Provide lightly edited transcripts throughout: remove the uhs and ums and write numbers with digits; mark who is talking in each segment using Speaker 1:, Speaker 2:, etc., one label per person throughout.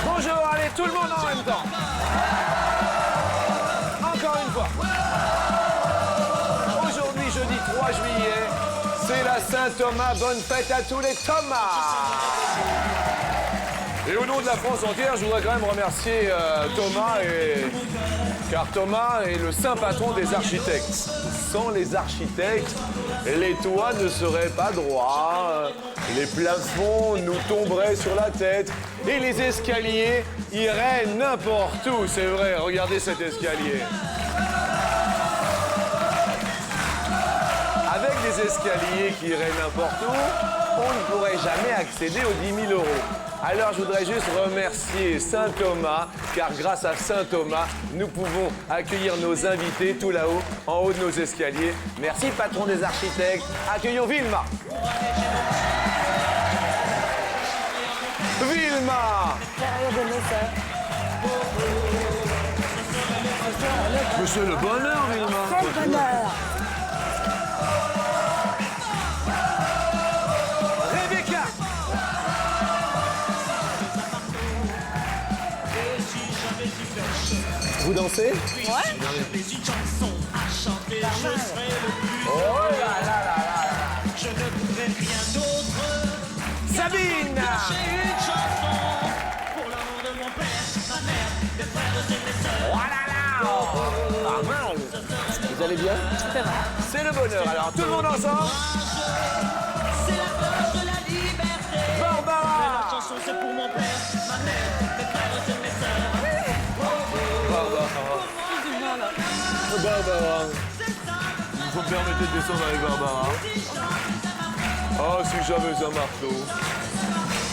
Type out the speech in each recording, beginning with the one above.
Speaker 1: Bonjour, allez, tout le monde en même temps. Encore une fois. Aujourd'hui, jeudi 3 juillet, c'est la Saint-Thomas. Bonne fête à tous les Thomas. Et au nom de la France entière, je voudrais quand même remercier Thomas, car Thomas est le saint patron des architectes. Sans les architectes, les toits ne seraient pas droits, les plafonds nous tomberaient sur la tête et les escaliers iraient n'importe où. C'est vrai, regardez cet escalier. Avec des escaliers qui iraient n'importe où, on ne pourrait jamais accéder aux 10 000 €. Alors je voudrais juste remercier Saint Thomas, car grâce à Saint Thomas, nous pouvons accueillir nos invités tout là-haut, en haut de nos escaliers. Merci patron des architectes. Accueillons Vilma. Vilma. Mais c'est le bonheur, Vilma.
Speaker 2: Quel bonheur!
Speaker 1: Rebecca. Vous dansez?
Speaker 2: Ouais.
Speaker 1: Oh là là là là. Sabine. Voilà là. Ah mince. Vous allez bien?
Speaker 2: Super.
Speaker 1: C'est le bonheur. Alors tout le monde ensemble. Barbara.
Speaker 3: C'est pour mon père, ma mère, mes frères et mes sœurs.
Speaker 1: Barbara. Vous me permettez de descendre avec Barbara? Oh, si j'avais un marteau.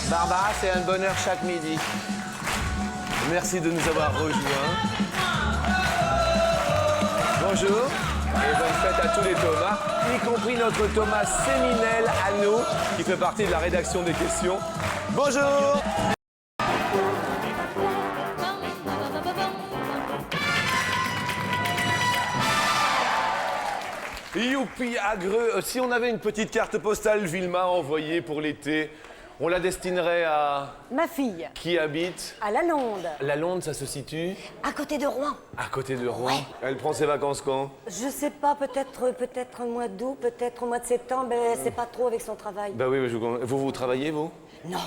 Speaker 1: Barbara, c'est un bonheur chaque midi. Merci de nous avoir rejoints. Bonjour et bonne fête à tous les Thomas, y compris notre Thomas Séminel à nous, qui fait partie de la rédaction des questions. Bonjour. Youpi, agreux. Si on avait une petite carte postale Vilma envoyée pour l'été, on la destinerait à
Speaker 2: Ma fille,
Speaker 1: qui habite?
Speaker 2: à la Londe,
Speaker 1: La Londe, ça se situe
Speaker 2: à côté de Rouen.
Speaker 1: à côté de Rouen.
Speaker 2: Ouais.
Speaker 1: Elle prend ses vacances quand?
Speaker 2: Je sais pas, peut-être au mois d'août, peut-être au mois de septembre, mais c'est pas trop avec son travail.
Speaker 1: Bah oui, vous travaillez, vous?
Speaker 2: Non,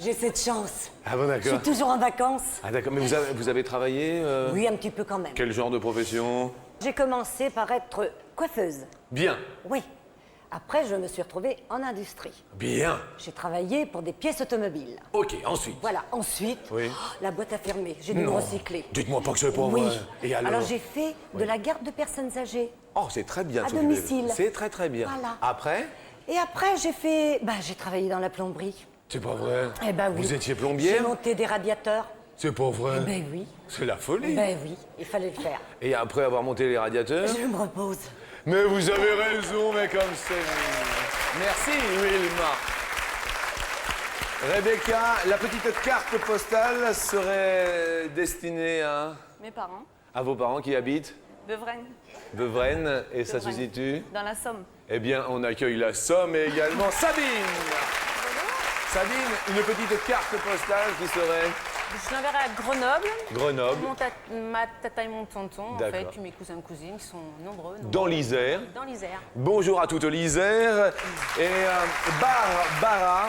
Speaker 2: j'ai cette chance.
Speaker 1: Ah bon,
Speaker 2: Je
Speaker 1: d'accord.
Speaker 2: suis toujours en vacances.
Speaker 1: Ah d'accord, mais vous avez travaillé
Speaker 2: Oui, un petit peu quand même.
Speaker 1: Quel genre de profession?
Speaker 2: J'ai commencé par être coiffeuse.
Speaker 1: Bien,
Speaker 2: Oui. Après, je me suis retrouvée en industrie.
Speaker 1: bien.
Speaker 2: J'ai travaillé pour des pièces automobiles.
Speaker 1: Ok, ensuite.
Speaker 2: Voilà, ensuite,
Speaker 1: Oui.
Speaker 2: la boîte a fermé. J'ai dû me
Speaker 1: Non.
Speaker 2: recycler.
Speaker 1: Dites-moi pas que c'est pas
Speaker 2: Oui.
Speaker 1: vrai. Et alors?
Speaker 2: j'ai fait de la garde de personnes âgées.
Speaker 1: Oh, c'est très bien.
Speaker 2: À
Speaker 1: s'occuper de-
Speaker 2: domicile.
Speaker 1: C'est très très bien.
Speaker 2: Voilà.
Speaker 1: Après?
Speaker 2: Et après, j'ai travaillé dans la plomberie.
Speaker 1: C'est pas vrai.
Speaker 2: Eh ben oui.
Speaker 1: Vous étiez
Speaker 2: J'ai
Speaker 1: plombière?
Speaker 2: monté des radiateurs.
Speaker 1: C'est pas vrai.
Speaker 2: Ben oui.
Speaker 1: C'est la folie.
Speaker 2: Ben oui, il fallait le faire.
Speaker 1: Et après avoir monté les radiateurs?
Speaker 2: Je me repose.
Speaker 1: Mais vous avez raison, mais comme c'est... Merci, Wilma. Rebecca, la petite carte postale serait destinée
Speaker 4: Mes parents,
Speaker 1: à vos parents qui habitent
Speaker 4: Beuvraine,
Speaker 1: Beuvraine, et ça se
Speaker 4: Beuvraine.
Speaker 1: situe?
Speaker 4: dans la Somme.
Speaker 1: Eh bien, on accueille la Somme et également Sabine. Sabine, une petite carte postale qui serait
Speaker 4: Je l'enverrai à Grenoble.
Speaker 1: Grenoble,
Speaker 4: Ma tata et mon tonton, en
Speaker 1: D'accord.
Speaker 4: fait, puis mes cousins et cousines qui sont nombreux.
Speaker 1: dans l'Isère.
Speaker 4: Dans l'Isère.
Speaker 1: Bonjour à toute l'Isère. Et Barbara,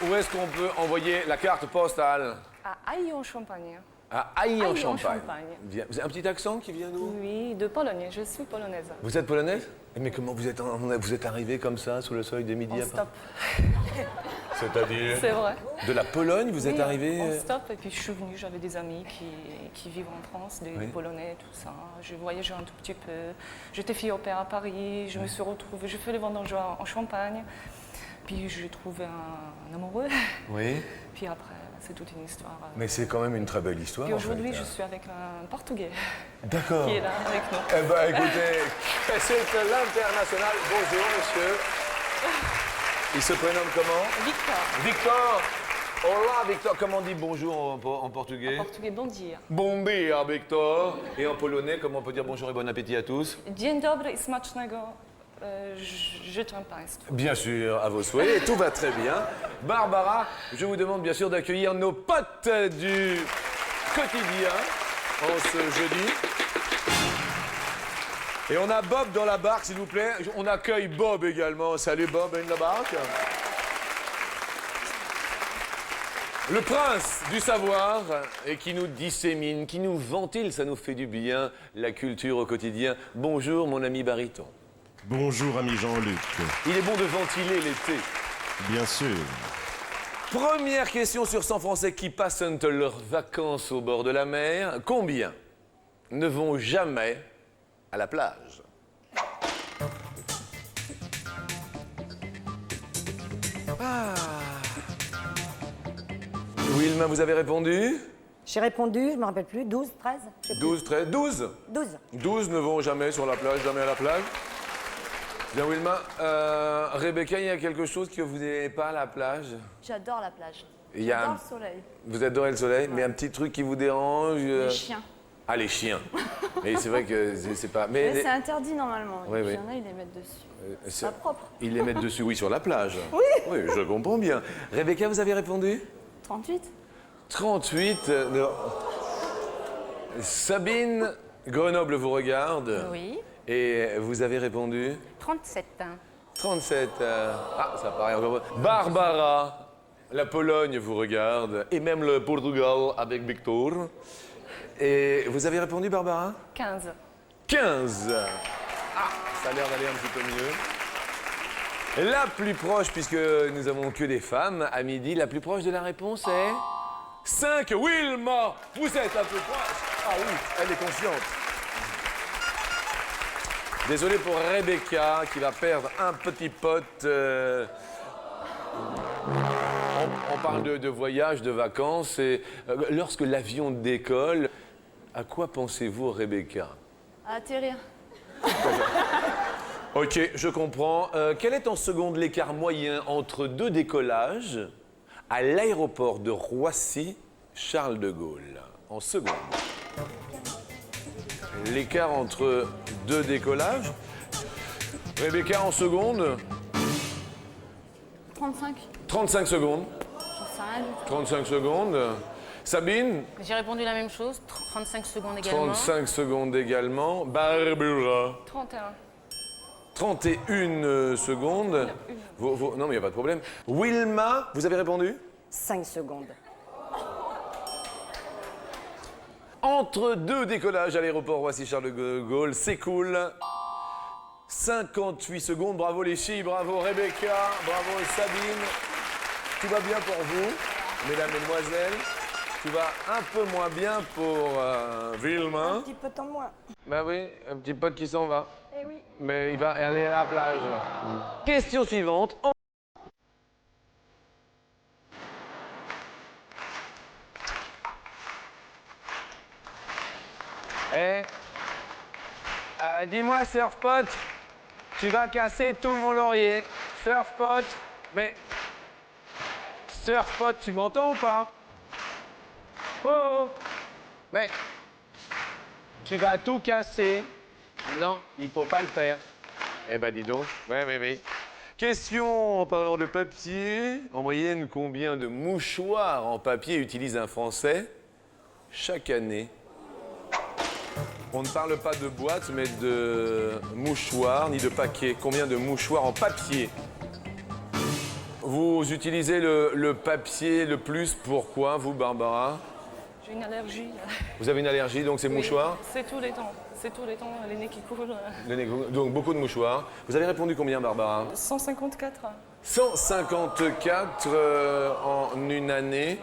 Speaker 1: où est-ce qu'on peut envoyer la carte postale?
Speaker 4: À Haï en Champagne.
Speaker 1: À Haï-en-Champagne.
Speaker 4: Champagne.
Speaker 1: Bien. Vous avez un petit accent qui vient d'où?
Speaker 4: Oui, de Pologne. Je suis polonaise.
Speaker 1: Vous êtes polonaise? Mais comment vous êtes arrivé comme ça, sous le seuil des midi
Speaker 4: En
Speaker 1: à
Speaker 4: stop.
Speaker 1: C'est-à-dire?
Speaker 4: C'est vrai.
Speaker 1: De la Pologne, vous êtes
Speaker 4: Oui,
Speaker 1: arrivé?
Speaker 4: En stop. Et puis je suis venue, j'avais des amis qui vivent en France, des
Speaker 1: Oui.
Speaker 4: Polonais, tout ça. Je voyageais un tout petit peu. J'étais fille au père à Paris. Je me suis retrouvée. J'ai fait les vendanges en Champagne. Puis j'ai trouvé un amoureux.
Speaker 1: Oui.
Speaker 4: Puis après, c'est toute une histoire.
Speaker 1: Mais c'est quand même une très belle histoire.
Speaker 4: Puis
Speaker 1: en fait.
Speaker 4: aujourd'hui, je suis avec un Portugais
Speaker 1: D'accord.
Speaker 4: qui est là avec nous.
Speaker 1: Eh ben écoutez, c'est l'international. Bonjour monsieur. Il se prénomme comment?
Speaker 4: Victor,
Speaker 1: Victor. Hola Victor. Comment on dit bonjour en portugais?
Speaker 4: portugais, bon dia.
Speaker 1: Bon dia Victor. Et en polonais, comment on peut dire bonjour et bon appétit à tous?
Speaker 4: Dzień dobry i smacznego je t'en passe.
Speaker 1: Bien sûr, à vos souhaits, et tout va très bien. Barbara, je vous demande bien sûr d'accueillir nos potes du quotidien en ce jeudi. Et on a Bob dans la barque, s'il vous plaît. On accueille Bob également. Salut Bob, in la barque. Le prince du savoir et qui nous dissémine, qui nous ventile, ça nous fait du bien, la culture au quotidien. Bonjour mon ami baryton.
Speaker 5: Bonjour ami Jean-Luc.
Speaker 1: Il est bon de ventiler l'été.
Speaker 5: Bien sûr.
Speaker 1: Première question sur 100 Français qui passent leurs vacances au bord de la mer. Combien ne vont jamais à la plage? Wilma, vous avez répondu?
Speaker 2: J'ai répondu, je me rappelle plus, 12, 13 je sais plus.
Speaker 1: 12, 13, 12
Speaker 2: 12.
Speaker 1: 12 ne vont jamais sur la plage, jamais à la plage. Bien, Wilma. Rebecca, il y a quelque chose que vous n'aimez pas à la plage?
Speaker 6: J'adore la plage.
Speaker 1: Il y a
Speaker 6: J'adore le soleil.
Speaker 1: Vous adorez le soleil, mais un petit truc qui vous dérange?
Speaker 6: Les chiens.
Speaker 1: Ah, les chiens. Et c'est vrai que c'est pas...
Speaker 6: Mais c'est interdit normalement.
Speaker 1: Oui,
Speaker 6: Les
Speaker 1: oui.
Speaker 6: chiens là, ils les mettent dessus.
Speaker 1: c'est
Speaker 6: Pas propre.
Speaker 1: Ils les mettent dessus, oui, sur la plage. Oui. Oui, je comprends bien. Rebecca, vous avez répondu?
Speaker 6: 38.
Speaker 1: 38. Sabine, Grenoble vous regarde.
Speaker 7: Oui.
Speaker 1: Et vous avez répondu?
Speaker 7: 37.
Speaker 1: 37. Ah, ça paraît encore. Barbara, la Pologne vous regarde. Et même le Portugal avec Victor. Et vous avez répondu, Barbara?
Speaker 4: 15.
Speaker 1: 15. Ah, ça a l'air d'aller un petit peu mieux. La plus proche, puisque nous avons que des femmes, à midi, la plus proche de la réponse est 5. Wilma, vous êtes un peu proche. Ah oui, elle est consciente. Désolé pour Rebecca, qui va perdre un petit pote. On parle de voyage, de vacances. Et lorsque l'avion décolle, à quoi pensez-vous, Rebecca?
Speaker 6: À atterrir.
Speaker 1: Ok, je comprends. Quel est en seconde l'écart moyen entre deux décollages à l'aéroport de Roissy-Charles de Gaulle? En seconde. L'écart entre deux décollages. Rebecca, en seconde.
Speaker 6: 35.
Speaker 1: 35 secondes.
Speaker 6: J'en sais rien du tout.
Speaker 1: 35 secondes. Sabine,
Speaker 7: J'ai répondu la même chose, 35 secondes également.
Speaker 1: 35 secondes également. Barbara,
Speaker 4: 31.
Speaker 1: 31 secondes. Non, mais il n'y a pas de problème. Wilma, vous avez répondu?
Speaker 2: 5 secondes.
Speaker 1: Entre deux décollages à l'aéroport Roissy-Charles de Gaulle, c'est cool. 58 secondes. Bravo les filles, bravo Rebecca, bravo Sabine. Tout va bien pour vous, mesdames, mesdemoiselles. Tout va un peu moins bien pour Wilma.
Speaker 2: Un petit peu de temps moins.
Speaker 1: Ben oui, un petit pote qui s'en va.
Speaker 2: Eh oui.
Speaker 1: Mais il va aller à la plage. Question suivante. Dis-moi, surfpot, tu vas casser tout mon laurier. Surfpot, mais... Surfpot, tu m'entends ou pas? Oh, mais... Tu vas tout casser. Non, il faut pas le faire. Eh ben, dis donc. Oui. Question en parlant de papier. En moyenne, combien de mouchoirs en papier utilise un Français chaque année? On ne parle pas de boîte, mais de mouchoirs, ni de paquets. Combien de mouchoirs en papier? Vous utilisez le papier le plus, pourquoi, vous, Barbara?
Speaker 4: J'ai une allergie.
Speaker 1: Vous avez une allergie, donc c'est
Speaker 4: Oui,
Speaker 1: mouchoirs?
Speaker 4: C'est tous les temps. C'est tous les temps, les nez qui coulent.
Speaker 1: Donc beaucoup de mouchoirs. Vous avez répondu combien, Barbara?
Speaker 4: 154.
Speaker 1: 154 en une année.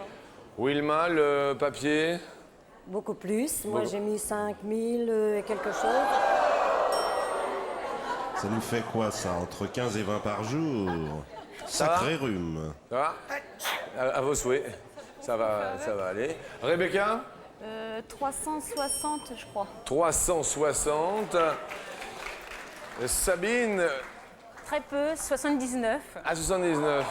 Speaker 1: Wilma, le papier?
Speaker 2: Beaucoup plus. Moi, j'ai mis 5000 et quelque chose.
Speaker 5: Ça nous fait quoi ça? Entre 15 et 20 par jour? Sacré rhume.
Speaker 1: Ça va? À vos souhaits. Ça va aller. Rebecca?
Speaker 6: 360, je crois.
Speaker 1: 360. Sabine?
Speaker 7: Très peu, 79.
Speaker 1: À 79.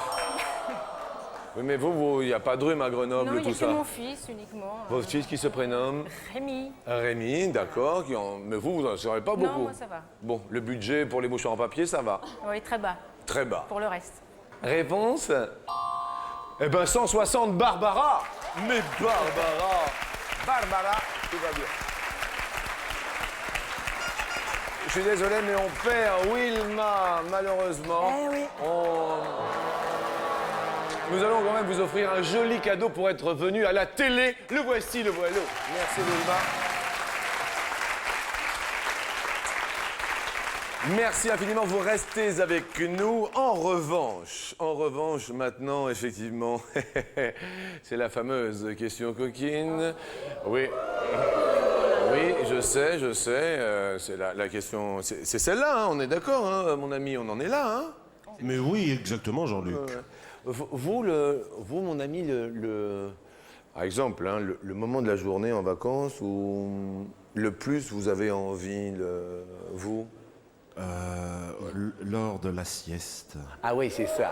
Speaker 1: Oui, mais vous, il n'y a pas de rhume à Grenoble,
Speaker 7: Non, il y
Speaker 1: tout
Speaker 7: a que
Speaker 1: ça.
Speaker 7: mon fils uniquement.
Speaker 1: Votre fils qui se prénomme
Speaker 7: Rémi.
Speaker 1: Rémi, d'accord. Mais vous n'en saurez pas beaucoup.
Speaker 7: Non, moi ça va.
Speaker 1: Bon, le budget pour les mouchoirs en papier, ça va.
Speaker 7: Oui, très bas
Speaker 1: Très bas.
Speaker 7: pour le reste.
Speaker 1: Réponse? Eh ben 160 Barbara. Mais Barbara, tout va bien. Je suis désolé, mais on perd Wilma, malheureusement.
Speaker 2: Eh oui.
Speaker 1: Nous allons quand même vous offrir un joli cadeau pour être venu à la télé. Le voici, le voilà. Merci Wilma. Merci infiniment, vous restez avec nous. En revanche, maintenant, effectivement, c'est la fameuse question coquine. Oui. Oui, je sais, c'est la question... C'est celle-là, hein, on est d'accord, hein, mon ami, on en est là, hein.
Speaker 5: Mais oui, exactement, Jean-Luc.
Speaker 1: Vous, mon ami, par exemple, hein, le moment de la journée en vacances où le plus vous avez envie, vous?
Speaker 5: Lors de la sieste.
Speaker 1: Ah oui, c'est ça.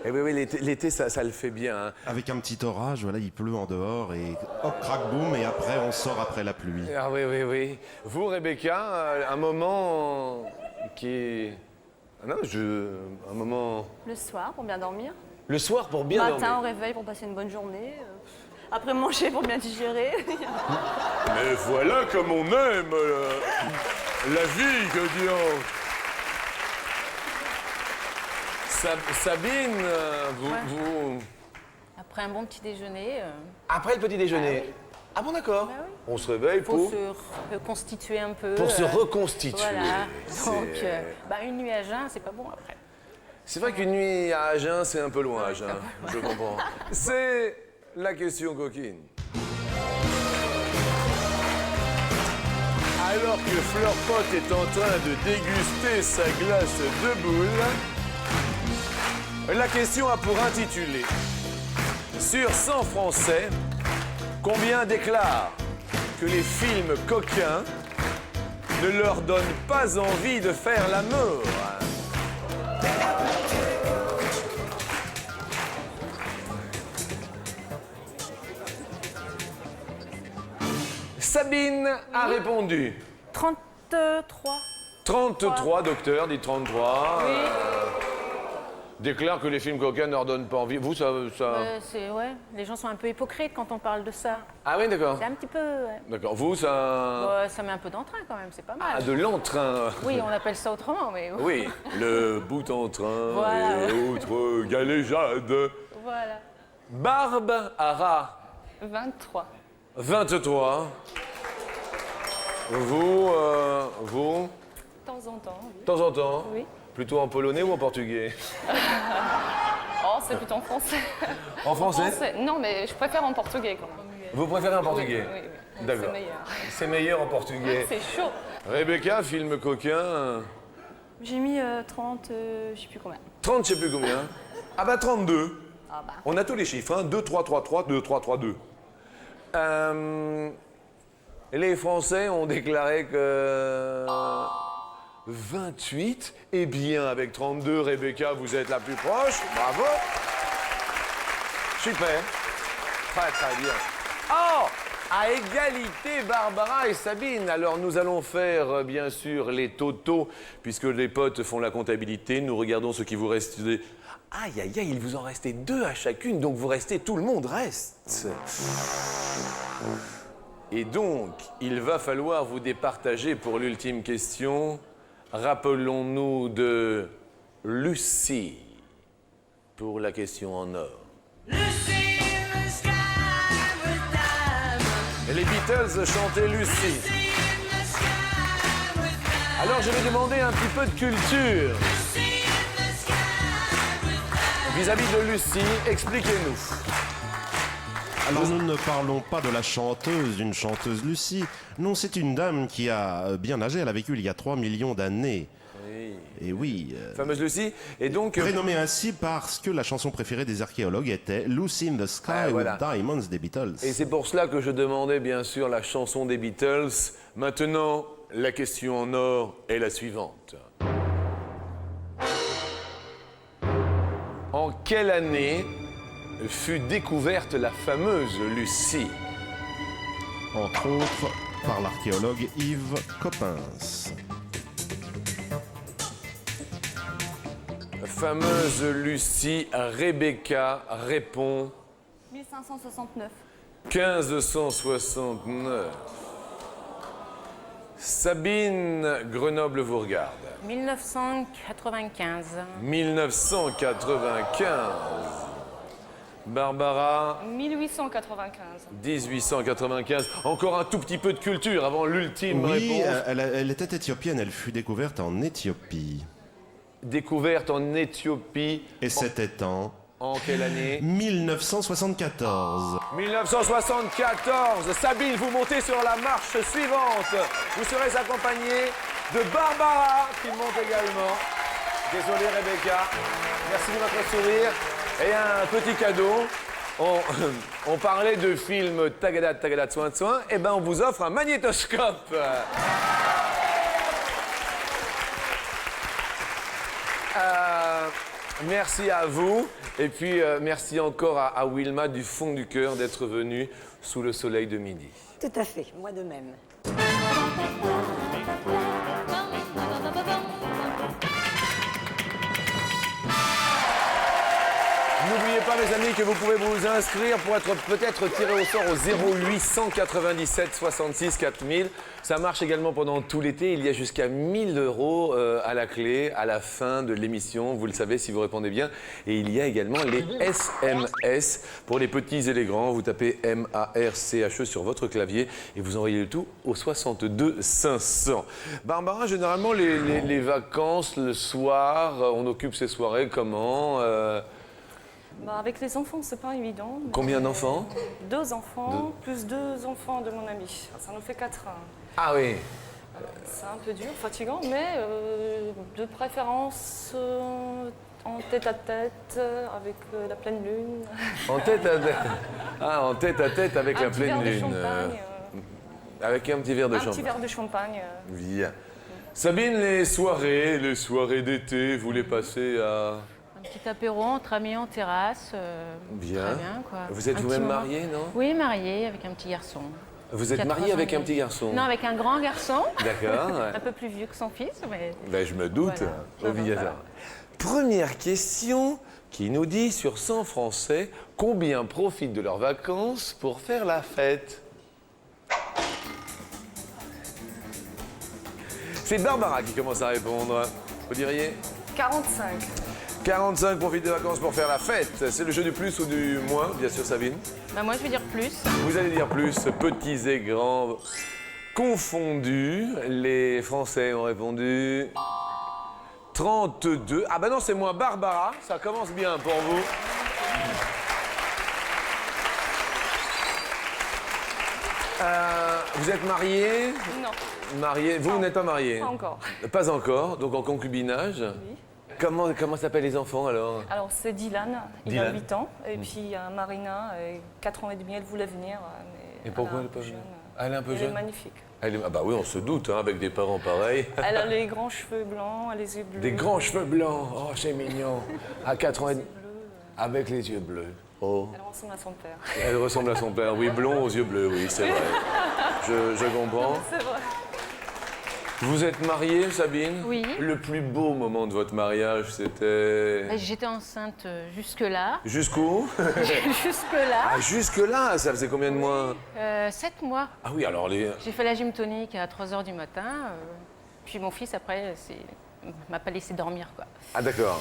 Speaker 1: Eh oui, l'été, ça le fait bien. Hein.
Speaker 5: Avec un petit orage, voilà, il pleut en dehors et hop, crac, boum, et après on sort après la pluie.
Speaker 1: Ah oui. Vous, Rebecca, un moment qui est... Ah non, un moment...
Speaker 6: Le soir, pour bien dormir.
Speaker 1: Le soir pour bien
Speaker 6: Matin,
Speaker 1: dormir.
Speaker 6: au réveil, pour passer une bonne journée. Après manger, pour bien digérer.
Speaker 1: Mais voilà comme on aime la vie, que Dieu. Sabine, vous...
Speaker 7: Après un bon petit déjeuner,
Speaker 1: Après le petit déjeuner. Ah bon, d'accord.
Speaker 7: Bah oui.
Speaker 1: On se réveille
Speaker 7: pour se reconstituer un peu.
Speaker 1: Pour se reconstituer.
Speaker 7: Voilà.
Speaker 1: C'est-
Speaker 7: Donc, une nuit à jeun, c'est pas bon après.
Speaker 1: C'est vrai qu'une nuit à Agen, c'est un peu loin, Agen. Je comprends. C'est la question coquine. Alors que Fleur Pot est en train de déguster sa glace de boule, la question a pour intitulé sur 100 Français, combien déclarent que les films coquins ne leur donnent pas envie de faire l'amour? Sabine a répondu.
Speaker 7: 33.
Speaker 1: 33, docteur, dit 33.
Speaker 7: Oui.
Speaker 1: Déclare que les films coquins ne leur donnent pas envie. Vous, ça...
Speaker 7: Les gens sont un peu hypocrites quand on parle de ça.
Speaker 1: Ah oui, d'accord.
Speaker 7: C'est un petit peu... Ouais.
Speaker 1: D'accord. Vous, ça...
Speaker 7: Ça met un peu d'entrain quand même, c'est pas mal.
Speaker 1: Ah, de l'entrain.
Speaker 7: Oui, on appelle ça autrement, mais...
Speaker 1: Oui, le bout en train
Speaker 7: Voilà.
Speaker 1: et autres galéjades.
Speaker 7: Voilà.
Speaker 1: Barbara,
Speaker 4: 23.
Speaker 1: 23. Vous,
Speaker 4: De temps en temps, oui.
Speaker 1: de temps en temps,
Speaker 4: Oui.
Speaker 1: plutôt en polonais ou en portugais?
Speaker 4: Oh, c'est plutôt en français.
Speaker 1: En français?
Speaker 4: Non, mais je préfère en portugais quand même.
Speaker 1: Vous préférez en portugais?
Speaker 4: Oui.
Speaker 1: D'accord.
Speaker 4: C'est meilleur.
Speaker 1: C'est meilleur en portugais.
Speaker 4: C'est chaud.
Speaker 1: Rebecca, film coquin,
Speaker 6: J'ai mis 30, je sais plus combien.
Speaker 1: 30, je sais plus combien. Ah bah 32.
Speaker 6: Ah bah.
Speaker 1: On a tous les chiffres, hein. 2, 3, 3, 3, 2, 3, 3, 2. Les Français ont déclaré que 28. Eh bien, avec 32, Rebecca, vous êtes la plus proche. Bravo. Super. Très, très bien. Oh, à égalité, Barbara et Sabine. Alors, nous allons faire, bien sûr, les totaux, puisque les potes font la comptabilité. Nous regardons ce qui vous reste. Aïe, aïe, aïe, il vous en restait 2 à chacune, donc vous restez, tout le monde reste. Et donc, il va falloir vous départager pour l'ultime question. Rappelons-nous de Lucie pour la question en or. Les Beatles chantaient Lucie. Alors je vais demander un petit peu de culture. Vis-à-vis de Lucie, expliquez-nous.
Speaker 5: Alors nous ne parlons pas de la chanteuse, d'une chanteuse Lucie. Non, c'est une dame qui a bien âgé, elle a vécu il y a 3 millions d'années. Et oui.
Speaker 1: Fameuse Lucie. Et donc...
Speaker 5: Prénommée ainsi parce que la chanson préférée des archéologues était Lucy in the Sky
Speaker 1: Ah, voilà.
Speaker 5: with Diamonds des Beatles.
Speaker 1: Et c'est pour cela que je demandais bien sûr la chanson des Beatles. Maintenant, la question en or est la suivante. En quelle année fut découverte la fameuse Lucie?
Speaker 5: Entre autres, par l'archéologue Yves Coppens.
Speaker 1: La fameuse Lucie, Rebecca répond
Speaker 6: 1569.
Speaker 1: 1569. Sabine Grenoble-Vourgarde.
Speaker 7: 1995.
Speaker 1: 1995. Barbara,
Speaker 4: 1895.
Speaker 1: 1895. Encore un tout petit peu de culture avant l'ultime
Speaker 5: Oui,
Speaker 1: réponse.
Speaker 5: elle était éthiopienne, elle fut découverte en Éthiopie.
Speaker 1: Découverte en Éthiopie.
Speaker 5: Et c'était
Speaker 1: En quelle année?
Speaker 5: 1974.
Speaker 1: 1974. Sabine, vous montez sur la marche suivante. Vous serez accompagné de Barbara qui monte également. Désolé Rebecca. Merci de votre sourire. Et un petit cadeau. On parlait de film Tagada Tagada Soin de Soin. Eh ben on vous offre un magnétoscope. Merci à vous. Et puis merci encore à Wilma du fond du cœur d'être venue sous le soleil de midi.
Speaker 2: Tout à fait, moi de même.
Speaker 1: N'oubliez pas, mes amis, que vous pouvez vous inscrire pour être peut-être tiré au sort au 0897 66 4000. Ça marche également pendant tout l'été. Il y a jusqu'à 1000 € à la clé à la fin de l'émission. Vous le savez si vous répondez bien. Et il y a également les SMS pour les petits et les grands. Vous tapez MARCHE sur votre clavier et vous envoyez le tout au 62 500. Barbara, généralement, les vacances, le soir, on occupe ces soirées comment
Speaker 4: Bah, avec les enfants, c'est pas évident. mais-
Speaker 1: Combien d'enfants?
Speaker 4: 2 enfants, plus 2 enfants de mon ami. Ça nous fait 4.
Speaker 1: Ah oui.
Speaker 4: C'est un peu dur, fatigant, mais de préférence en tête-à-tête avec la pleine lune.
Speaker 1: En tête à tête. Ah, en tête à tête avec la
Speaker 4: Un petit verre
Speaker 1: pleine
Speaker 4: de
Speaker 1: lune.
Speaker 4: champagne.
Speaker 1: Avec un petit verre de
Speaker 4: Un
Speaker 1: champagne.
Speaker 4: petit verre de champagne.
Speaker 1: Bien. Sabine, les soirées d'été, vous les passez à...
Speaker 7: Un petit apéro entre amis en terrasse.
Speaker 1: Bien.
Speaker 7: Très bien, quoi.
Speaker 1: Vous êtes
Speaker 7: Un
Speaker 1: vous-même
Speaker 7: petit moment.
Speaker 1: mariée, non?
Speaker 7: Oui, mariée avec un petit garçon.
Speaker 1: Vous êtes
Speaker 7: 80
Speaker 1: mariée avec un
Speaker 7: ans.
Speaker 1: petit garçon?
Speaker 7: Non, avec un grand garçon.
Speaker 1: D'accord. ouais.
Speaker 7: Un peu plus vieux que son fils, mais...
Speaker 1: Ben, je me doute,
Speaker 7: Voilà.
Speaker 1: obligatoire. Première question qui nous dit sur 100 Français combien profitent de leurs vacances pour faire la fête? C'est Barbara qui commence à répondre. Vous diriez?
Speaker 4: 45.
Speaker 1: 45 profitent des vacances pour faire la fête. C'est le jeu du plus ou du moins, bien sûr, Sabine.
Speaker 7: Bah, moi, je vais dire plus.
Speaker 1: Vous allez dire plus, petits et grands confondus. Les Français ont répondu 32. Ah ben non, c'est moi, Barbara. Ça commence bien pour vous. Vous êtes marié?
Speaker 4: Non,
Speaker 1: Marié. Vous, vous n'êtes pas marié?
Speaker 4: pas encore.
Speaker 1: Pas encore, donc en concubinage.
Speaker 4: Oui.
Speaker 1: Comment s'appellent les enfants alors?
Speaker 4: Alors, c'est Dylan, il
Speaker 1: Dylan.
Speaker 4: a 8 ans. Et puis, il y a Marina, 4 ans et demi, elle voulait venir. Mais
Speaker 1: Et pourquoi
Speaker 4: elle
Speaker 1: elle
Speaker 4: est
Speaker 1: est pas
Speaker 4: un peu
Speaker 1: venue?
Speaker 4: jeune.
Speaker 1: Elle est un peu
Speaker 4: Elle
Speaker 1: jeune?
Speaker 4: est magnifique.
Speaker 1: Ah bah oui, on se doute, hein, avec des parents pareils.
Speaker 4: Elle a les grands cheveux blancs, les yeux bleus.
Speaker 1: Des grands cheveux blancs, oh c'est mignon. À 4 ans et demi. Avec les yeux bleus. Oh.
Speaker 4: Elle ressemble à son père.
Speaker 1: Elle ressemble à son père, oui, blond aux yeux bleus, oui, c'est vrai. Je comprends.
Speaker 4: C'est vrai.
Speaker 1: Vous êtes mariée, Sabine?
Speaker 7: Oui.
Speaker 1: Le plus beau moment de votre mariage, c'était...
Speaker 7: Bah, j'étais enceinte jusque-là.
Speaker 1: Jusqu'où?
Speaker 7: Jusque-là.
Speaker 1: Ah, jusque-là, ça faisait combien de mois?
Speaker 7: 7 mois.
Speaker 1: Ah oui, alors les...
Speaker 7: J'ai fait la gym tonique à 3 h du matin. Puis mon fils, après, m'a pas laissé dormir, quoi.
Speaker 1: Ah d'accord.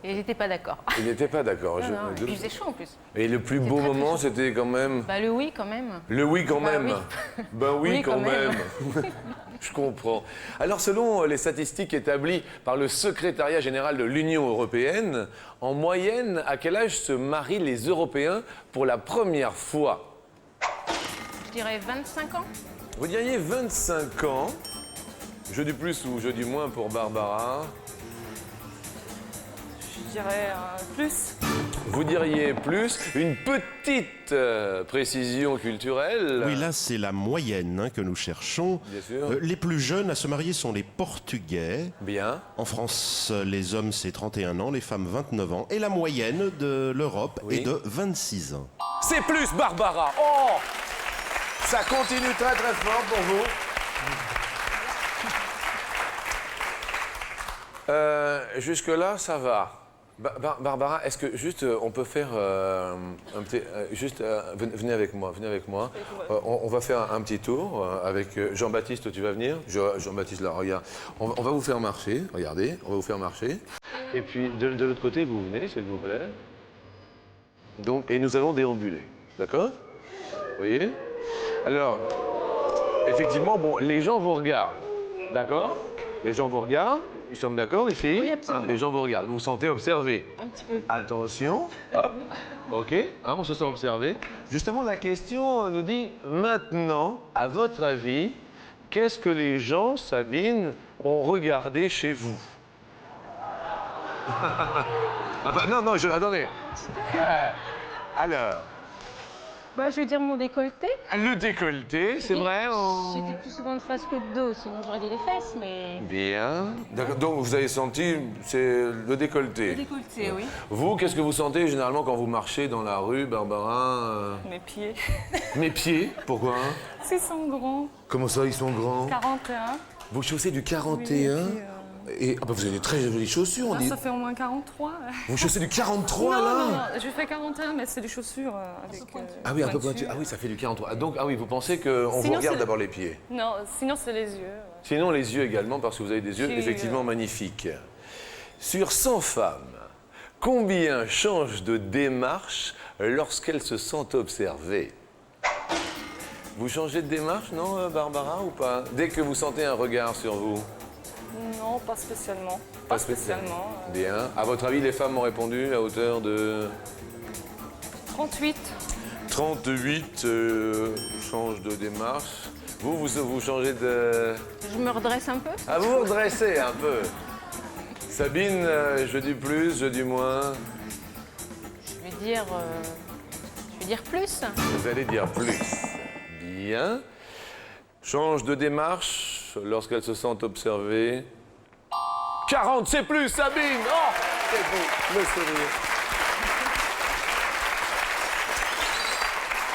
Speaker 7: Et j'étais pas d'accord.
Speaker 1: Il n'était pas d'accord.
Speaker 7: Non, non. Et puis il faisait chaud en plus.
Speaker 1: Et le plus beau
Speaker 7: très, très
Speaker 1: moment,
Speaker 7: chaud.
Speaker 1: c'était quand même...
Speaker 7: Bah le oui, quand même.
Speaker 1: Le oui quand
Speaker 7: Bah
Speaker 1: même.
Speaker 7: oui.
Speaker 1: Ben oui,
Speaker 7: Oui,
Speaker 1: quand
Speaker 7: quand
Speaker 1: même.
Speaker 7: même.
Speaker 1: Je comprends. Alors selon les statistiques établies par le secrétariat général de l'Union européenne, en moyenne, à quel âge se marient les Européens pour la première fois?
Speaker 7: Je dirais 25 ans.
Speaker 1: Vous diriez 25 ans. Jeu du plus ou jeu du moins pour Barbara?
Speaker 4: Je dirais plus.
Speaker 1: Vous diriez plus. Une petite précision culturelle.
Speaker 5: Oui, là, c'est la moyenne hein, que nous cherchons.
Speaker 1: Bien sûr.
Speaker 5: Les plus jeunes à se marier sont les Portugais.
Speaker 1: Bien.
Speaker 5: En France, les hommes, c'est 31 ans, les femmes, 29 ans. Et la moyenne de l'Europe
Speaker 1: Oui.
Speaker 5: est de 26 ans.
Speaker 1: C'est plus, Barbara. Oh! Ça continue très très fort pour vous. Jusque-là, ça va. Barbara, est-ce que juste on peut faire un petit. Venez avec moi, venez avec moi. On va faire un petit tour avec Jean-Baptiste, tu vas venir? Jean-Baptiste, là, regarde. On va vous faire marcher, regardez, on va vous faire marcher. Et puis de l'autre côté, vous venez, s'il vous plaît. Donc, et nous allons déambuler, d'accord? Vous voyez? Alors, effectivement, bon, les gens vous regardent, d'accord? Les gens vous regardent, nous sommes d'accord ici?
Speaker 6: Oui, absolument.
Speaker 1: Les gens vous regardent, vous vous sentez observé.
Speaker 6: Un petit peu.
Speaker 1: Attention, hop, ok, on se sent observé. Justement, la question nous dit, maintenant, à votre avis, qu'est-ce que les gens, Sabine, ont regardé chez vous? Non, attendez. Alors,
Speaker 8: Bah, je veux dire mon décolleté.
Speaker 1: le décolleté, c'est vrai?
Speaker 8: J'étais plus souvent de face que de dos, sinon j'aurais dit les fesses, mais...
Speaker 1: Bien. D'accord, donc vous avez senti, c'est le décolleté.
Speaker 4: Décolleté, oui.
Speaker 1: Vous, qu'est-ce que vous sentez généralement quand vous marchez dans la rue, Barbara?
Speaker 4: Mes pieds.
Speaker 1: Mes pieds? Pourquoi?
Speaker 4: Ils sont grands.
Speaker 1: Comment ça, ils sont grands?
Speaker 4: 41.
Speaker 1: Vous chaussez du 41?
Speaker 4: Oui,
Speaker 1: Et vous avez des très jolies chaussures, on
Speaker 4: là,
Speaker 1: dit.
Speaker 4: ça fait au moins 43.
Speaker 1: Vous chaussez du 43
Speaker 4: non,
Speaker 1: là?
Speaker 4: non, je fais 41, mais c'est des chaussures avec.
Speaker 1: Ah oui, un peu
Speaker 4: pointues.
Speaker 1: pointu. Ah oui, ça fait du 43. Donc, ah oui, vous pensez qu'on vous
Speaker 4: Sinon,
Speaker 1: regarde
Speaker 4: c'est-
Speaker 1: d'abord les pieds?
Speaker 4: Non, sinon c'est les yeux.
Speaker 1: Sinon, les yeux également, parce que vous avez des yeux
Speaker 4: J'ai-
Speaker 1: effectivement magnifiques. Sur 100 femmes, combien changent de démarche lorsqu'elles se sentent observées? Vous changez de démarche, non, Barbara, ou pas? Dès que vous sentez un regard sur vous?
Speaker 4: Non, pas spécialement.
Speaker 1: Pas spécialement. Bien. À votre avis, les femmes ont répondu à hauteur de
Speaker 4: 38.
Speaker 1: 38 change de démarche. Vous changez de...
Speaker 7: Je me redresse un peu.
Speaker 1: Ah, vous vous redressez un peu. Sabine, je dis plus, je dis moins.
Speaker 7: Je vais dire plus.
Speaker 1: Vous allez dire plus. Bien. Change de démarche lorsqu'elles se sentent observées. 40, c'est plus, Sabine. Oh, c'est beau, le sourire.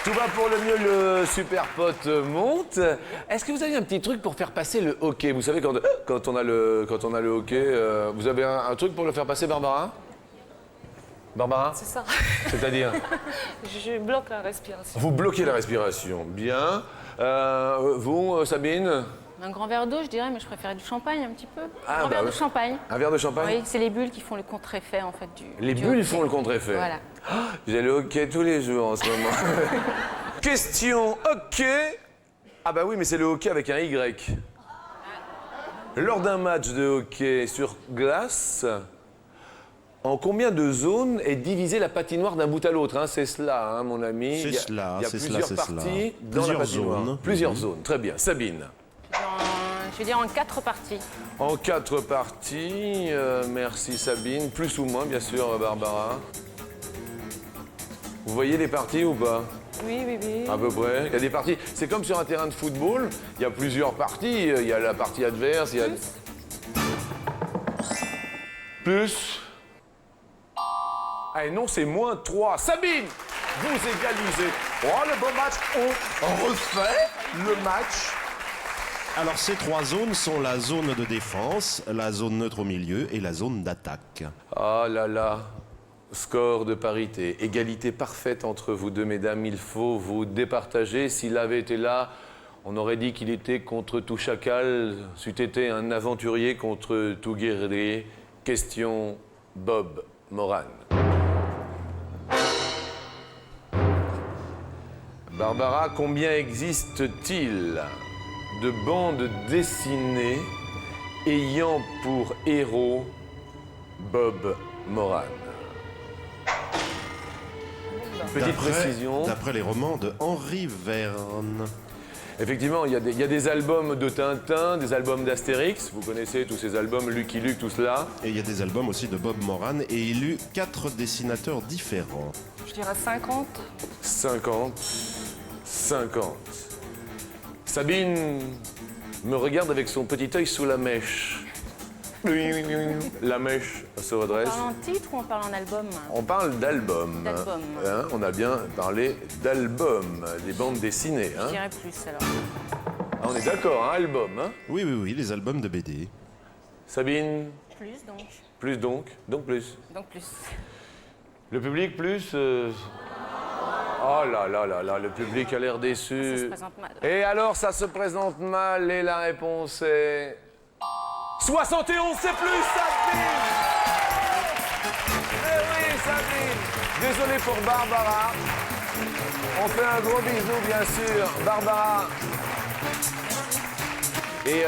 Speaker 1: Tout va pour le mieux, le super pote monte. Est-ce que vous avez un petit truc pour faire passer le hockey? Vous savez, quand on a le hockey, vous avez un truc pour le faire passer, Barbara? Barbara?
Speaker 4: C'est ça.
Speaker 1: C'est-à-dire?
Speaker 4: Je bloque la respiration.
Speaker 1: Vous bloquez la respiration. Bien. Vous, Sabine?
Speaker 7: Un grand verre d'eau, je dirais, mais je préférais du champagne un petit peu.
Speaker 1: Ah,
Speaker 7: un grand
Speaker 1: bah
Speaker 7: verre
Speaker 1: oui.
Speaker 7: de champagne.
Speaker 1: Un verre de champagne?
Speaker 7: Oui, c'est les bulles qui font le contre-effet en fait du.
Speaker 1: Les
Speaker 7: du
Speaker 1: bulles
Speaker 7: hockey.
Speaker 1: font le contre-effet.
Speaker 7: Voilà.
Speaker 1: J'ai le hockey tous les jours en ce moment. Question hockey. Ah bah oui, mais c'est le hockey avec un Y. Lors d'un match de hockey sur glace, en combien de zones est divisée la patinoire d'un bout à l'autre, hein? C'est cela, hein, mon ami.
Speaker 5: C'est
Speaker 1: Il y a-
Speaker 5: cela,
Speaker 1: Il y a
Speaker 5: c'est
Speaker 1: plusieurs
Speaker 5: cela, c'est
Speaker 1: parties
Speaker 5: cela.
Speaker 1: dans la
Speaker 5: Plusieurs
Speaker 1: patinoire.
Speaker 5: zones.
Speaker 1: Plusieurs zones. Très bien. Sabine.
Speaker 7: Je vais dire en 4 parties.
Speaker 1: En 4 parties. Merci Sabine. Plus ou moins, bien sûr, Barbara. Vous voyez les parties ou pas?
Speaker 4: Oui, oui, oui.
Speaker 1: À peu près. Il y a des parties. C'est comme sur un terrain de football. Il y a plusieurs parties. Il y a la partie adverse. Il y a... Plus. Ah et non, c'est moins 3. Sabine, vous égalisez. Oh, le beau match. On refait le match.
Speaker 5: Alors ces 3 zones sont la zone de défense, la zone neutre au milieu et la zone d'attaque.
Speaker 1: Ah là là. Score de parité, égalité parfaite entre vous deux, mesdames. Il faut vous départager. S'il avait été là, on aurait dit qu'il était contre tout chacal, c'eût été un aventurier contre tout guerrier. Question Bob Moran. Barbara, combien existe-t-il de bandes dessinées ayant pour héros Bob Moran? Petite précision.
Speaker 5: D'après les romans de Henri Verne.
Speaker 1: Effectivement, il y a des albums de Tintin, des albums d'Astérix. Vous connaissez tous ces albums, Lucky Luke, tout cela.
Speaker 5: Et il y a des albums aussi de Bob Moran et il eut 4 dessinateurs différents.
Speaker 4: Je dirais 50.
Speaker 1: 50. Sabine me regarde avec son petit œil sous la mèche. La mèche se redresse.
Speaker 7: On parle en titre ou on parle en album?
Speaker 1: On parle d'album.
Speaker 7: D'album.
Speaker 1: Hein, on a bien parlé d'album, des bandes dessinées. Hein.
Speaker 7: Je dirais plus alors.
Speaker 1: Ah, on est d'accord, hein, album. Hein.
Speaker 5: Oui, les albums de BD.
Speaker 1: Sabine,
Speaker 7: Plus donc.
Speaker 1: plus donc plus.
Speaker 7: Donc plus.
Speaker 1: Le public plus. Oh là là là là, le public a l'air
Speaker 7: Ça se
Speaker 1: déçu.
Speaker 7: présente mal.
Speaker 1: Et alors, ça se présente mal et la réponse est 71, c'est plus Sabine. Eh oui, Sabine. Désolé pour Barbara. On fait un gros bisou, bien sûr, Barbara. Et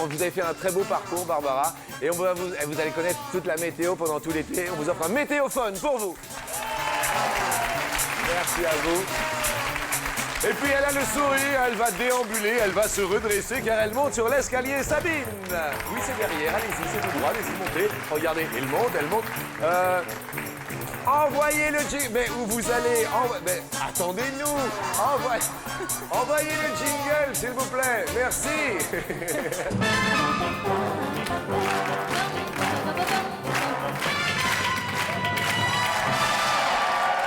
Speaker 1: vous avez fait un très beau parcours, Barbara. Et vous allez connaître toute la météo pendant tout l'été. On vous offre un météophone pour vous. Merci à vous. Et puis elle a le sourire, elle va déambuler, elle va se redresser car elle monte sur l'escalier Sabine. Oui, c'est derrière, allez-y, c'est tout droit, allez-y, montez. Regardez, elle monte. Envoyez le jingle. Mais où vous allez? Mais attendez-nous. Envoyez le jingle, s'il vous plaît. Merci.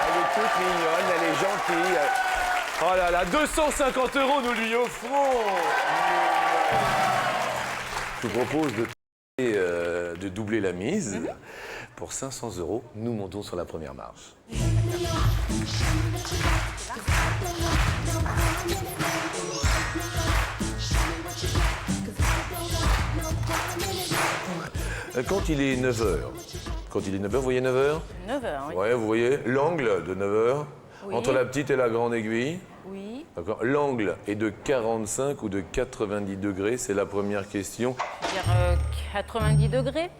Speaker 1: Elle est toute mignonne, elle est gentille. Oh là là, 250 € nous lui offrons. Je vous propose de doubler la mise. Pour 500 €, nous montons sur la première marche. Quand il est 9h, vous voyez 9h?
Speaker 7: 9h, oui.
Speaker 1: Ouais, vous voyez l'angle de 9h,
Speaker 7: Oui.
Speaker 1: entre la petite et la grande aiguille.
Speaker 7: Oui.
Speaker 1: D'accord. L'angle est de 45 ou de 90 degrés, c'est la première question.
Speaker 7: Je veux dire 90 degrés.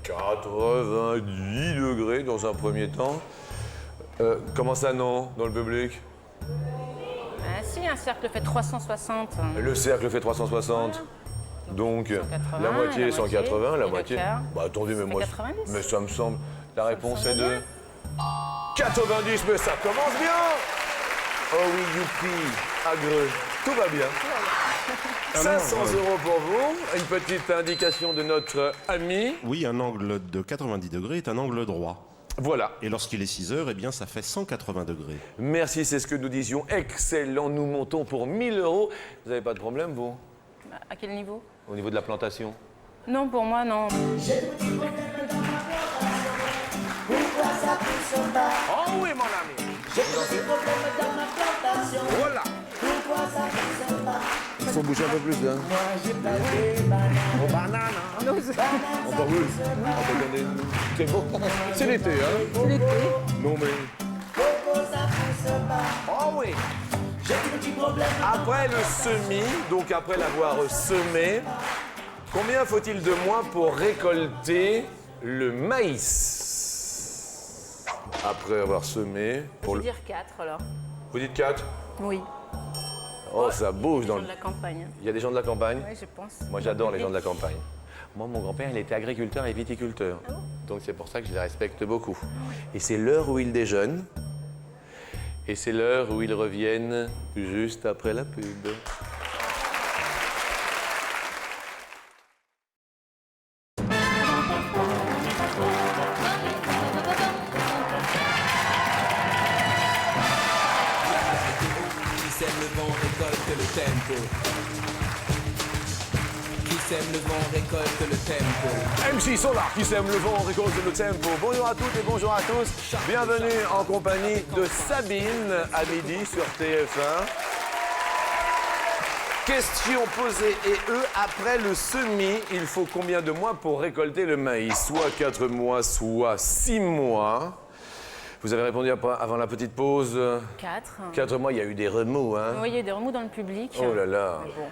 Speaker 1: 90 degrés dans un premier temps. Comment ça, non, dans le public?
Speaker 7: Ah si, un cercle fait 360.
Speaker 1: Le cercle fait 360. Donc,
Speaker 7: 180,
Speaker 1: la moitié,
Speaker 7: la
Speaker 1: 180,
Speaker 7: moitié,
Speaker 1: la
Speaker 7: et
Speaker 1: moitié.
Speaker 7: le quart,
Speaker 1: Bah attendez, mais
Speaker 7: fait
Speaker 1: moi.
Speaker 7: 90.
Speaker 1: Mais ça me semble. La réponse est
Speaker 7: semble
Speaker 1: de.
Speaker 7: bien.
Speaker 1: 90, mais ça commence bien! Oh oui, youpi, agreux. Tout va bien. 500 € pour vous. Une petite indication de notre ami.
Speaker 5: Oui, un angle de 90 degrés est un angle droit.
Speaker 1: Voilà.
Speaker 5: Et lorsqu'il est 6 heures, eh bien, ça fait 180 degrés.
Speaker 1: Merci, c'est ce que nous disions. Excellent, nous montons pour 1000 €. Vous n'avez pas de problème, vous?
Speaker 7: Bah, à quel niveau?
Speaker 1: Au niveau de la plantation?
Speaker 7: Non, pour moi, non.
Speaker 1: Oh oui, mon ami. Voilà. Il faut bouger un peu plus, hein. Aux bananes, hein. On peut oui. C'est bon. C'est l'été, hein.
Speaker 7: C'est l'été.
Speaker 1: Non, mais... Oh oui. Après le semis, donc après l'avoir semé, combien faut-il de mois pour récolter le maïs? Après avoir semé...
Speaker 7: Je veux dire 4 alors.
Speaker 1: Vous dites 4?
Speaker 7: Oui.
Speaker 1: Oh, ça bouge
Speaker 7: Les
Speaker 1: dans
Speaker 7: gens
Speaker 1: le...
Speaker 7: de la campagne.
Speaker 1: Il y a des gens de la campagne?
Speaker 7: Oui, je pense.
Speaker 1: Moi, j'adore les gens de la campagne. Moi, mon grand-père, il était agriculteur et viticulteur. Donc, c'est pour ça que je les respecte beaucoup. Et c'est l'heure où ils déjeunent. Et c'est l'heure où ils reviennent juste après la pub.
Speaker 3: Qui sème le vent récolte le tempo. Qui sème le vent récolte le tempo.
Speaker 1: MC Solar qui sème le vent, récolte le tempo. Bonjour à toutes et bonjour à tous. Bienvenue en compagnie de Sabine à midi sur TF1. Question posée et eux, après le semis, il faut combien de mois pour récolter le maïs? Soit 4 mois, soit 6 mois. Vous avez répondu avant la petite pause.
Speaker 7: 4.
Speaker 1: 4 mois, il y a eu des remous, hein?
Speaker 7: Oui, il y a des remous dans le public.
Speaker 1: Oh là là.
Speaker 7: Mais bon.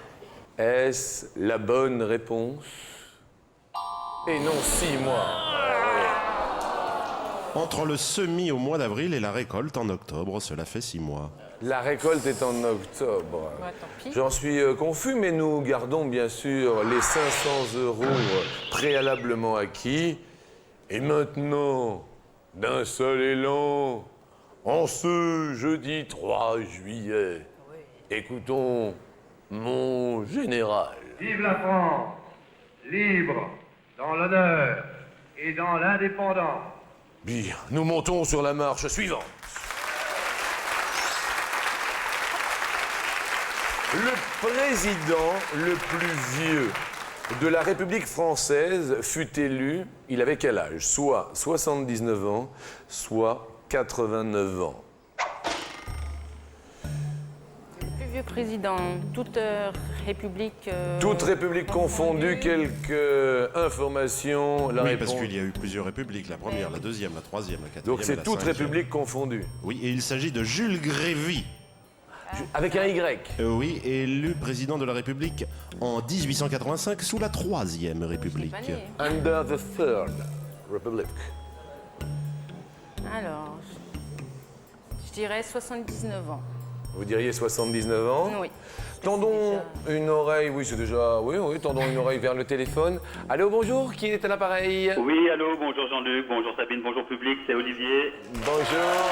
Speaker 1: Est-ce la bonne réponse? Et non, 6 mois.
Speaker 5: Entre le semis au mois d'avril et la récolte en octobre, cela fait 6 mois.
Speaker 1: La récolte est en octobre.
Speaker 7: Ouais, tant pis.
Speaker 1: J'en suis confus, mais nous gardons bien sûr les 500 € préalablement acquis. Et maintenant, d'un seul élan, en ce jeudi 3 juillet, écoutons mon général.
Speaker 9: Vive la France, libre, dans l'honneur et dans l'indépendance.
Speaker 1: Bien, nous montons sur la marche suivante. Le président le plus vieux de la République française fut élu, il avait quel âge? Soit 79 ans, soit 89 ans.
Speaker 7: Le plus vieux président, toute république...
Speaker 1: Toute république confondue, quelques informations, la
Speaker 5: Oui,
Speaker 1: réponse.
Speaker 5: parce qu'il y a eu plusieurs républiques, la première, la deuxième, la troisième, la quatrième.
Speaker 1: Donc
Speaker 5: et
Speaker 1: c'est
Speaker 5: la
Speaker 1: toute
Speaker 5: cinquième.
Speaker 1: république confondue.
Speaker 5: Oui, et il s'agit de Jules Grévy.
Speaker 1: Avec un Y.
Speaker 5: Oui, élu président de la République en 1885 sous la troisième République.
Speaker 7: Pas né.
Speaker 1: Under the Third Republic.
Speaker 7: Alors, je dirais 79 ans.
Speaker 1: Vous diriez 79 ans?
Speaker 7: Oui.
Speaker 1: Tendons une oreille, oui c'est déjà, oui, tendons une oreille vers le téléphone. Allô, bonjour, qui est à l'appareil?
Speaker 10: Oui, allô, bonjour Jean-Luc, bonjour Sabine, bonjour public, c'est Olivier.
Speaker 1: Bonjour.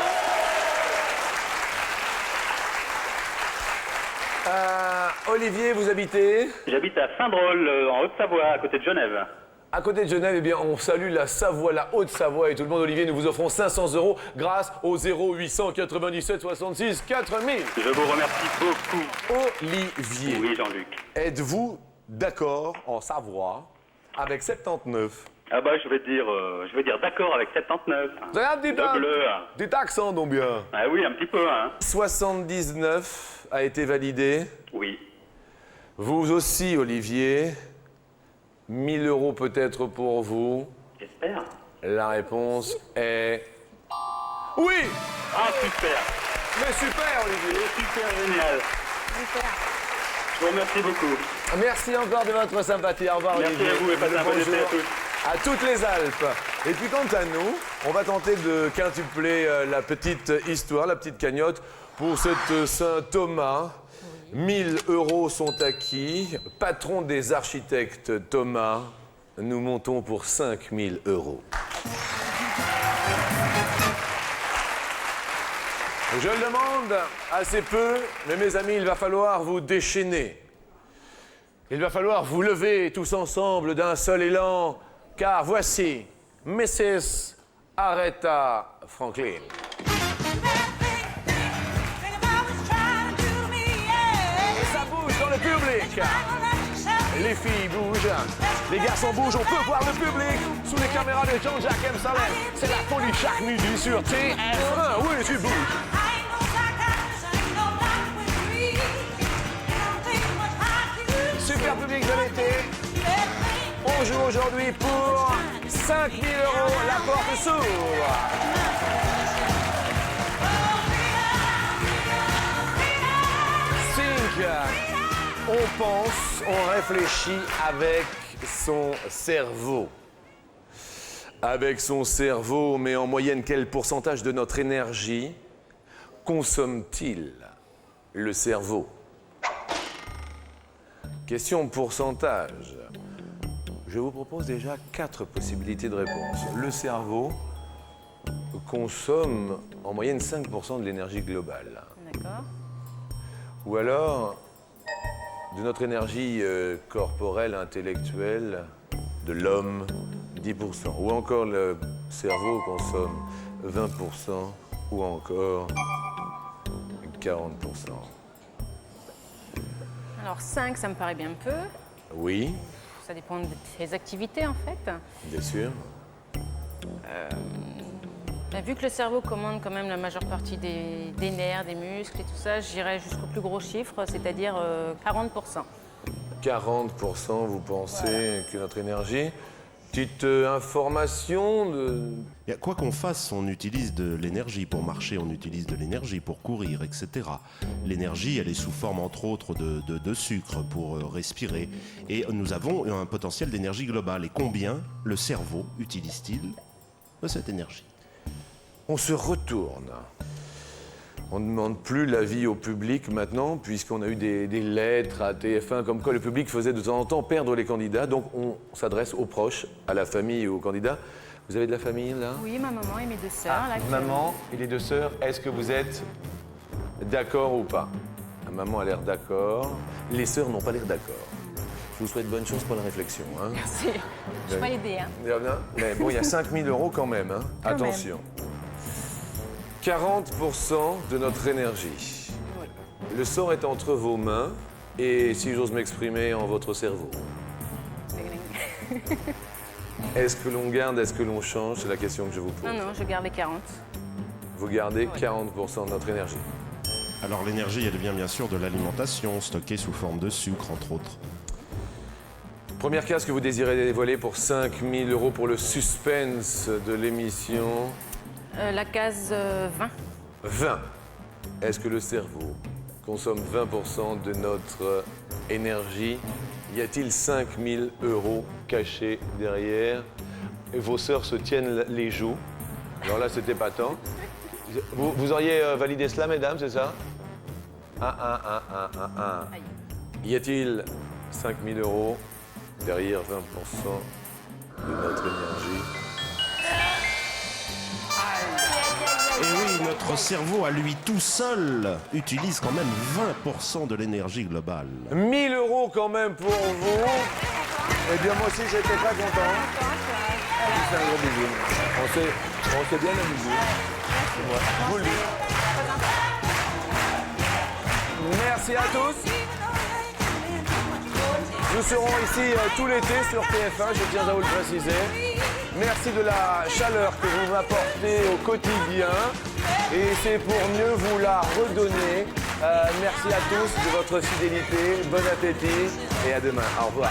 Speaker 1: Olivier, vous habitez?
Speaker 10: J'habite à Saint-Drôle, en Haute-Savoie, à côté de Genève.
Speaker 1: À côté de Genève, eh bien, on salue la Savoie, la Haute-Savoie et tout le monde. Olivier, nous vous offrons 500 € grâce au 0897 66 4000.
Speaker 10: Je vous remercie beaucoup.
Speaker 1: Olivier,
Speaker 10: Oui, Jean-Luc.
Speaker 1: êtes-vous d'accord en Savoie avec 79?
Speaker 10: Ah bah, je vais dire d'accord avec 79.
Speaker 1: Vous avez un petit
Speaker 10: Le bleu.
Speaker 1: Des accents, donc bien.
Speaker 10: Ah oui, un petit peu, hein.
Speaker 1: 79 a été validé.
Speaker 10: Oui.
Speaker 1: Vous aussi, Olivier. 1000 € peut-être pour vous.
Speaker 10: J'espère.
Speaker 1: La réponse est... Oui!
Speaker 10: Ah, super.
Speaker 1: Mais super, Olivier!
Speaker 10: Super génial. Je vous remercie beaucoup.
Speaker 1: Merci encore de votre sympathie. Au revoir,
Speaker 10: Merci
Speaker 1: Olivier.
Speaker 10: à vous et passez un bon
Speaker 1: Bonjour
Speaker 10: été à tous.
Speaker 1: à toutes les Alpes. Et puis quant à nous, on va tenter de quintupler la petite histoire, la petite cagnotte pour cette Saint-Thomas. 1000 € sont acquis. Patron des architectes Thomas, nous montons pour 5000 €. Je le demande assez peu, mais mes amis, il va falloir vous déchaîner. Il va falloir vous lever tous ensemble d'un seul élan, car voici Mrs. Aretha Franklin. Et ça bouge dans le public. Les filles bougent, les garçons bougent, on peut voir le public sous les caméras de Jean-Jacques M. Salem. C'est la folie chaque midi sur TF1. Oui, tu bouges. Super public de l'été. On joue aujourd'hui pour 5000 €. La porte s'ouvre. Think. On pense, on réfléchit avec son cerveau. Avec son cerveau, mais en moyenne, quel pourcentage de notre énergie consomme-t-il le cerveau? Question pourcentage. Je vous propose déjà 4 possibilités de réponse. Le cerveau consomme en moyenne 5% de l'énergie globale.
Speaker 7: D'accord.
Speaker 1: Ou alors, de notre énergie corporelle, intellectuelle, de l'homme, 10%. Ou encore le cerveau consomme 20%, ou encore 40%.
Speaker 7: Alors 5, ça me paraît bien peu.
Speaker 1: Oui,
Speaker 7: Ça dépend de tes activités en fait.
Speaker 1: bien sûr.
Speaker 7: Vu que le cerveau commande quand même la majeure partie des nerfs, des muscles et tout ça, j'irais jusqu'au plus gros chiffre, c'est-à-dire 40%.
Speaker 1: 40%, vous pensez que notre énergie... Petite information de...
Speaker 5: Quoi qu'on fasse, on utilise de l'énergie pour marcher, on utilise de l'énergie pour courir, etc. L'énergie, elle est sous forme, entre autres, de sucre pour respirer. Et nous avons un potentiel d'énergie globale. Et combien le cerveau utilise-t-il de cette énergie?
Speaker 1: On se retourne. On ne demande plus l'avis au public maintenant, puisqu'on a eu des lettres à TF1, comme quoi le public faisait de temps en temps perdre les candidats. Donc on s'adresse aux proches, à la famille et aux candidats. Vous avez de la famille là?
Speaker 7: Oui, ma maman et mes 2 sœurs. là, qui-
Speaker 1: Maman et les 2 sœurs, est-ce que vous êtes d'accord ou pas? La maman a l'air d'accord. Les sœurs n'ont pas l'air d'accord. Je vous souhaite bonne chance pour la réflexion. Hein.
Speaker 7: Merci. Je suis pas aidée, hein.
Speaker 1: Mais bon, il y a 5 000 € quand même. Hein. Attention. 40% de notre énergie. Le sort est entre vos mains et, si j'ose m'exprimer, en votre cerveau. Est-ce que l'on garde, est-ce que l'on change? C'est la question que je vous pose.
Speaker 7: Non, non, je garde les 40.
Speaker 1: Vous gardez 40% de notre énergie.
Speaker 5: Alors l'énergie, elle vient bien sûr de l'alimentation, stockée sous forme de sucre, entre autres.
Speaker 1: Première case que vous désirez dévoiler pour 5 000 € pour le suspense de l'émission.
Speaker 7: La case 20.
Speaker 1: 20. Est-ce que le cerveau consomme 20% de notre énergie? Y a-t-il 5 000 € cachés derrière? Et vos sœurs se tiennent les joues. Alors là, c'était pas tant. Vous auriez validé cela, mesdames, c'est ça? Y a-t-il 5 000 € derrière 20% de notre énergie?
Speaker 5: Et oui, notre cerveau à lui tout seul utilise quand même 20% de l'énergie globale.
Speaker 1: 1 000 € quand même pour vous. Eh bien, moi aussi, j'étais pas content. C'est un gros bisou. On s'est bien amusé. Ouais, vous le dites. Merci à tous. Nous serons ici tout l'été sur TF1, je tiens à vous le préciser. Merci de la chaleur que vous m'apportez au quotidien. Et c'est pour mieux vous la redonner. Merci à tous de votre fidélité. Bon appétit et à demain. Au revoir.